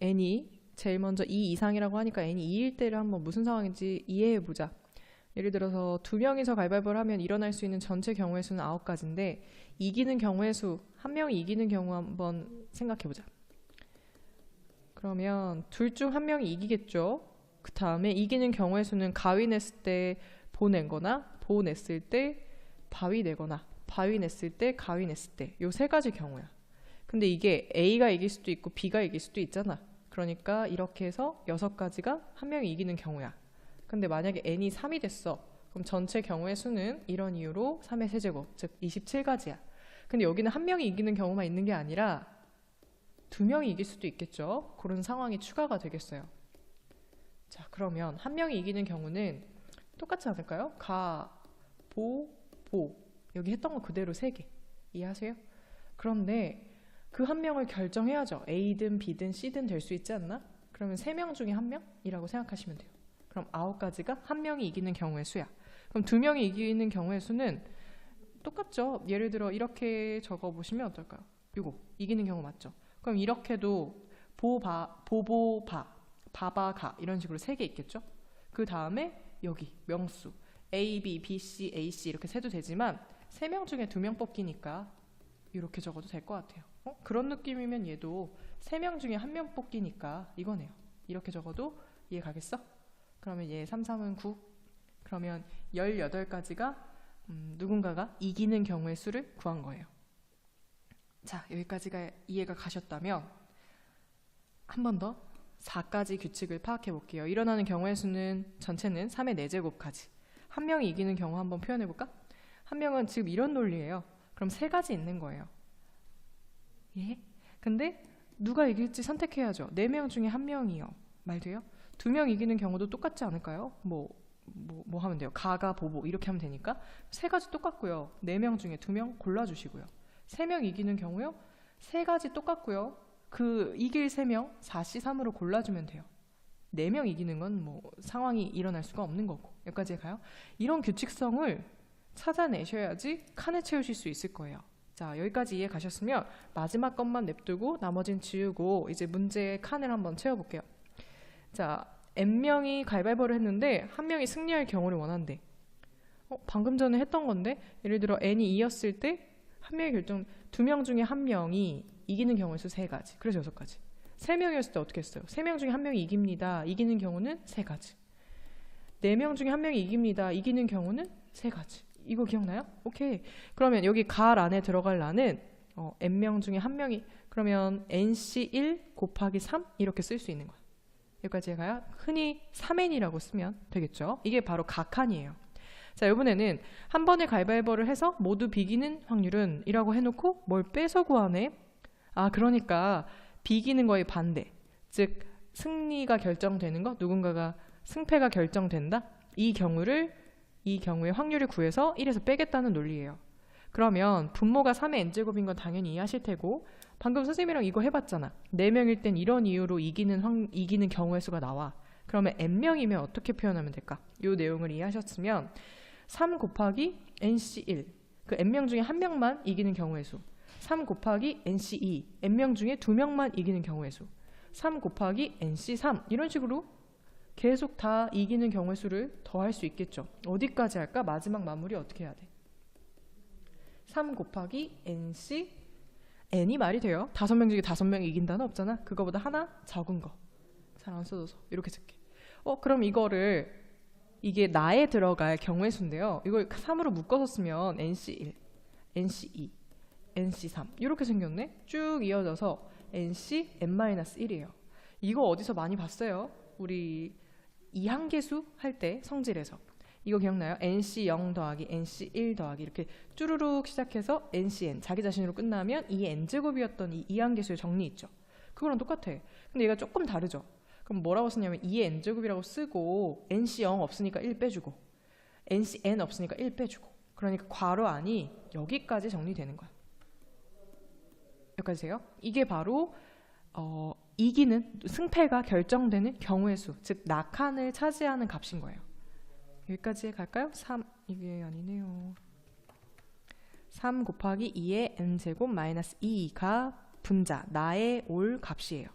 n이 제일 먼저 2 이상이라고 하니까 n이 2일 때를 한번 무슨 상황인지 이해해보자. 예를 들어서 두 명이서 가위바위보를 하면 일어날 수 있는 전체 경우의 수는 9가지인데 이기는 경우의 수, 한 명이 이기는 경우 한번 생각해보자. 그러면 둘 중 한 명이 이기겠죠. 그 다음에 이기는 경우의 수는 가위 냈을 때 보 낸거나 보 냈을 때 바위 내거나 바위 냈을 때 가위 냈을 때 요 세 가지 경우야. 근데 이게 A가 이길 수도 있고 B가 이길 수도 있잖아. 그러니까 이렇게 해서 6가지가 한 명이 이기는 경우야. 근데 만약에 n이 3이 됐어. 그럼 전체 경우의 수는 이런 이유로 3의 세제곱, 즉 27가지야. 근데 여기는 한 명이 이기는 경우만 있는 게 아니라 두 명이 이길 수도 있겠죠. 그런 상황이 추가가 되겠어요. 자, 그러면 한 명이 이기는 경우는 똑같지 않을까요? 가, 보, 보. 여기 했던 거 그대로 3개. 이해하세요? 그런데 그 한 명을 결정해야죠. A든 B든 C든 될 수 있지 않나? 그러면 3명 중에 한 명이라고 생각하시면 돼요. 그럼 9가지가 한 명이 이기는 경우의 수야. 그럼 두 명이 이기는 경우의 수는 똑같죠. 예를 들어 이렇게 적어보시면 어떨까요? 이거 이기는 경우 맞죠? 그럼 이렇게도 보바, 보보바, 바바가 이런 식으로 3개 있겠죠? 그 다음에 여기 명수 A, B, B, C, A, C 이렇게 세도 되지만 3명 중에 2명 뽑기니까 이렇게 적어도 될 것 같아요. 그런 느낌이면 얘도 3명 중에 1명 뽑기니까 이거네요. 이렇게 적어도 이해 가겠어? 그러면 얘 3, 3은 9. 그러면 18가지가 누군가가 이기는 경우의 수를 구한 거예요. 자, 여기까지가 이해가 가셨다면 한 번 더 4가지 규칙을 파악해 볼게요. 일어나는 경우의 수는 전체는 3의 4제곱까지. 한 명이 이기는 경우 한번 표현해 볼까? 한 명은 지금 이런 논리예요. 그럼 3가지 있는 거예요. 예? 근데 누가 이길지 선택해야죠. 4명 중에 1명이요. 말 돼요? 2명 이기는 경우도 똑같지 않을까요? 뭐 하면 돼요? 가가 보보 이렇게 하면 되니까 3가지 똑같고요. 4명 중에 2명 골라주시고요. 3명 이기는 경우요. 3가지 똑같고요. 그 이길 3명 4C3으로 골라주면 돼요. 4명 이기는 건 뭐 상황이 일어날 수가 없는 거고. 여기까지 가요? 이런 규칙성을 찾아내셔야지 칸을 채우실 수 있을 거예요. 자, 여기까지 이해 가셨으면 마지막 것만 냅두고 나머진 지우고 이제 문제의 칸을 한번 채워볼게요. 자, n명이 가위바위보를 했는데 한 명이 승리할 경우를 원한대. 방금 전에 했던 건데 예를 들어 n이 2였을 때 한 명이 결정, 2명 중에 한 명이 이기는 경우의 수 3가지. 그래서 6가지. 3명이었을 때 어떻게 했어요? 3명 중에 한 명이 이깁니다. 이기는 경우는 3가지. 4명 중에 한 명이 이깁니다. 이기는 경우는 3가지. 이거 기억나요? 오케이. 그러면 여기 갈 안에 들어갈 란은 n명 중에 한 명이 그러면 nc1 곱하기 3 이렇게 쓸 수 있는 거야. 여기까지 가요. 흔히 3n이라고 쓰면 되겠죠. 이게 바로 각칸이에요. 자, 이번에는 한 번에 가위바위보를 해서 모두 비기는 확률은 이라고 해놓고 뭘 빼서 구하네. 아, 그러니까 비기는 거의 반대. 즉 승리가 결정되는 거, 누군가가 승패가 결정된다. 이 경우의 확률을 구해서 1에서 빼겠다는 논리예요. 그러면 분모가 3의 n제곱인 건 당연히 이해하실 테고 방금 선생님이랑 이거 해봤잖아. 4명일 땐 이런 이유로 이기는 경우의 수가 나와. 그러면 n명이면 어떻게 표현하면 될까? 이 내용을 이해하셨으면 3 곱하기 nc1 그 n명 중에 1명만 이기는 경우의 수 3 곱하기 nc2 n명 중에 2명만 이기는 경우의 수 3 곱하기 nc3 이런 식으로 계속 다 이기는 경우의 수를 더할 수 있겠죠. 어디까지 할까? 마지막 마무리 어떻게 해야 돼? 3 곱하기 nc n이 말이 돼요? 5명 중에 5명이 이긴다는 없잖아. 그거보다 하나 적은 거. 잘 안 써줘서 이렇게 쓸게. 그럼 이게 나에 들어갈 경우의 수인데요. 이걸 3으로 묶어서 쓰면 nc1, nc2, nc3 이렇게 생겼네. 쭉 이어져서 nc n-1이에요. 이거 어디서 많이 봤어요? 우리 이항계수 할 때 성질에서. 이거 기억나요? nc0 더하기 nc1 더하기 이렇게 쭈루룩 시작해서 ncn 자기 자신으로 끝나면 이 n제곱이었던 이 이항계수의 정리 있죠. 그거랑 똑같아. 근데 얘가 조금 다르죠. 그럼 뭐라고 쓰냐면 2의 n제곱이라고 쓰고 nc0 없으니까 1 빼주고 ncn 없으니까 1 빼주고 그러니까 괄호 안이 여기까지 정리되는 거야. 여기까지세요? 이게 바로 이기는 승패가 결정되는 경우의 수, 즉 낙한을 차지하는 값인 거예요. 여기까지 갈까요? 3 이게 아니네요. 3 곱하기 2의 n제곱 마이너스 2가 분자, 나의 올 값이에요.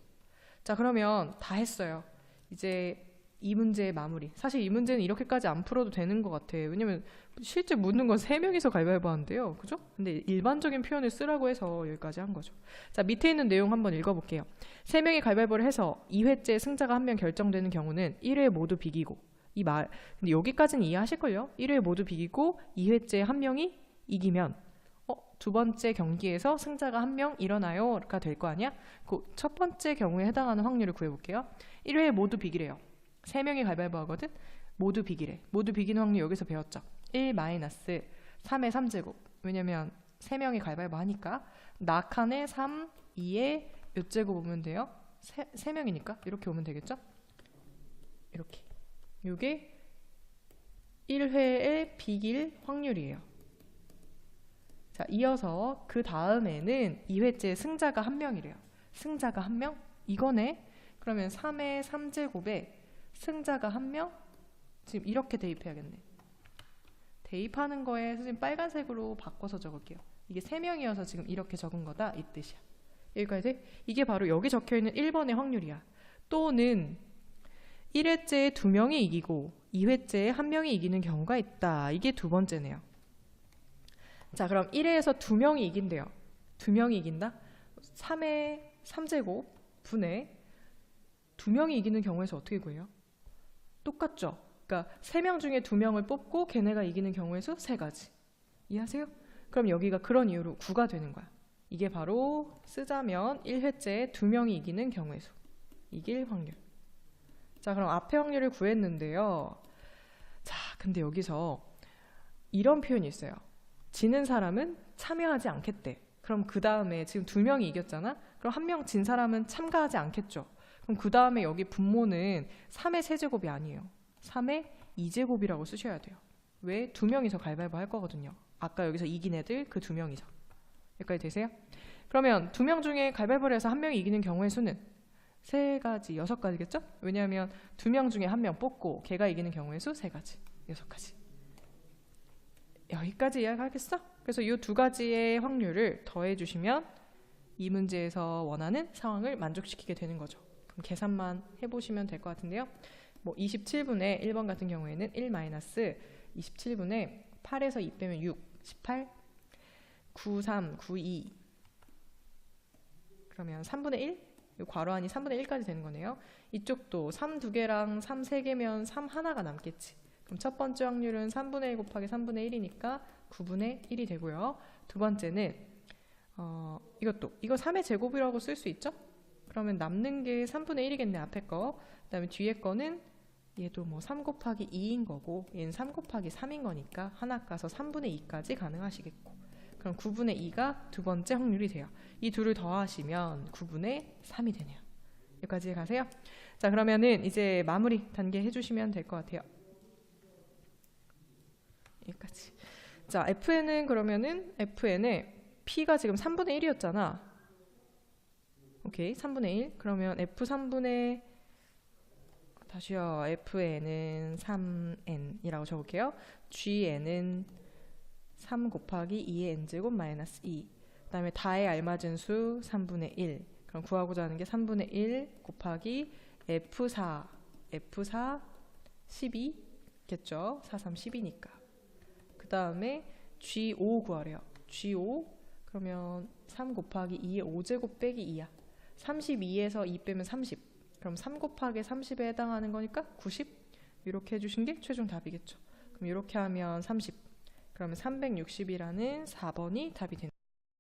자, 그러면 다 했어요. 이제 이 문제의 마무리. 사실 이 문제는 이렇게까지 안 풀어도 되는 것 같아요. 왜냐면 실제 묻는 건 3명이서 가위바위보 하는데요. 그죠? 근데 일반적인 표현을 쓰라고 해서 여기까지 한 거죠. 자, 밑에 있는 내용 한번 읽어볼게요. 3명이 가위바위보를 해서 2회째 승자가 한 명 결정되는 경우는 1회 모두 비기고, 근데 여기까지는 이해하실걸요? 1회 모두 비기고 2회째 한 명이 이기면 두 번째 경기에서 승자가 한 명 일어나요가 될 거 아니야? 그 첫 번째 경우에 해당하는 확률을 구해볼게요. 1회 모두 비기래요. 3명이 가위바위보 하거든? 모두 비기래. 모두 비기는 확률 여기서 배웠죠? 1 마이너스 3의 3제곱. 왜냐면 3명이 가위바위보 하니까 낙한의 3, 2의 몇 제곱 오면 돼요? 3명이니까 이렇게 오면 되겠죠? 이렇게. 이게 1회의 비길 확률이에요. 자, 이어서 그 다음에는 2회째 승자가 한 명이래요. 승자가 한 명? 이거네. 그러면 3의 3제곱에 승자가 한 명? 지금 이렇게 대입해야겠네. 대입하는 거에 선생님 빨간색으로 바꿔서 적을게요. 이게 3명이어서 지금 이렇게 적은 거다 이 뜻이야. 여기까지? 이게 바로 여기 적혀있는 1번의 확률이야. 또는 1회째에 2명이 이기고 2회째에 1명이 이기는 경우가 있다. 이게 두 번째네요. 자, 그럼 1회에서 2명이 이긴대요. 2명이 이긴다? 3의 3제곱 분의 2명이 이기는 경우에서 어떻게 구해요? 똑같죠? 그러니까 3명 중에 2명을 뽑고 걔네가 이기는 경우의 수 3가지. 이해하세요? 그럼 여기가 그런 이유로 9가 되는 거야. 이게 바로 쓰자면 1회째에 2명이 이기는 경우의 수. 이길 확률. 자, 그럼 앞에 확률을 구했는데요. 자, 근데 여기서 이런 표현이 있어요. 지는 사람은 참여하지 않겠대. 그럼 그 다음에 지금 2명이 이겼잖아? 그럼 1명 진 사람은 참가하지 않겠죠. 그럼 그 다음에 여기 분모는 3의 세제곱이 아니에요. 3의 2제곱이라고 쓰셔야 돼요. 왜? 2명이서 가위바위보 할 거거든요. 아까 여기서 이긴 애들 그 2명이서. 여기까지 되세요? 그러면 2명 중에 가위바위보를 해서 1명이 이기는 경우의 수는 3가지, 6가지겠죠? 왜냐하면 2명 중에 1명 뽑고 걔가 이기는 경우의 수 3가지, 6가지. 여기까지 이해하겠어? 그래서 이 2가지의 확률을 더해주시면 이 문제에서 원하는 상황을 만족시키게 되는 거죠. 그럼 계산만 해보시면 될 것 같은데요. 뭐 27분의 1번 같은 경우에는 1 마이너스 27분의 8에서 2 빼면 6, 18, 9, 3, 9, 2 그러면 3분의 1? 이 괄호 안이 3분의 1까지 되는 거네요. 이쪽도 3 2개랑 3 3개면 3 하나가 남겠지. 그럼 첫 번째 확률은 3분의 1 곱하기 3분의 1이니까 9분의 1이 되고요. 두 번째는 이거 3의 제곱이라고 쓸 수 있죠? 그러면 남는 게 3분의 1이겠네, 앞에 거. 그 다음에 뒤에 거는 얘도 뭐 3 곱하기 2인 거고 얘는 3 곱하기 3인 거니까 하나 까서 3분의 2까지 가능하시겠고, 그럼 9분의 2가 두 번째 확률이 돼요. 이 둘을 더하시면 9분의 3이 되네요. 여기까지 가세요. 자, 그러면은 이제 마무리 단계 해주시면 될 것 같아요. 여기까지. 자, FN은 그러면은 FN에 P가 지금 3분의 1이었잖아. 오케이, 3분의 1. 그러면 F3분의 다시요. FN은 3N이라고 적을게요. GN은 3 곱하기 2의 N제곱 마이너스 2. 그 다음에 다에 알맞은 수 3분의 1. 그럼 구하고자 하는 게 3분의 1 곱하기 F4. F4 12겠죠? 4, 3, 10이니까. 그 다음에 G5 구하래요. G5 그러면 3 곱하기 2의 5제곱 빼기 2야. 32에서 2 빼면 30. 그럼 3 곱하기 30에 해당하는 거니까 90. 이렇게 해주신 게 최종 답이겠죠. 그럼 이렇게 하면 30. 그러면 360이라는 4번이 답이 됩니다.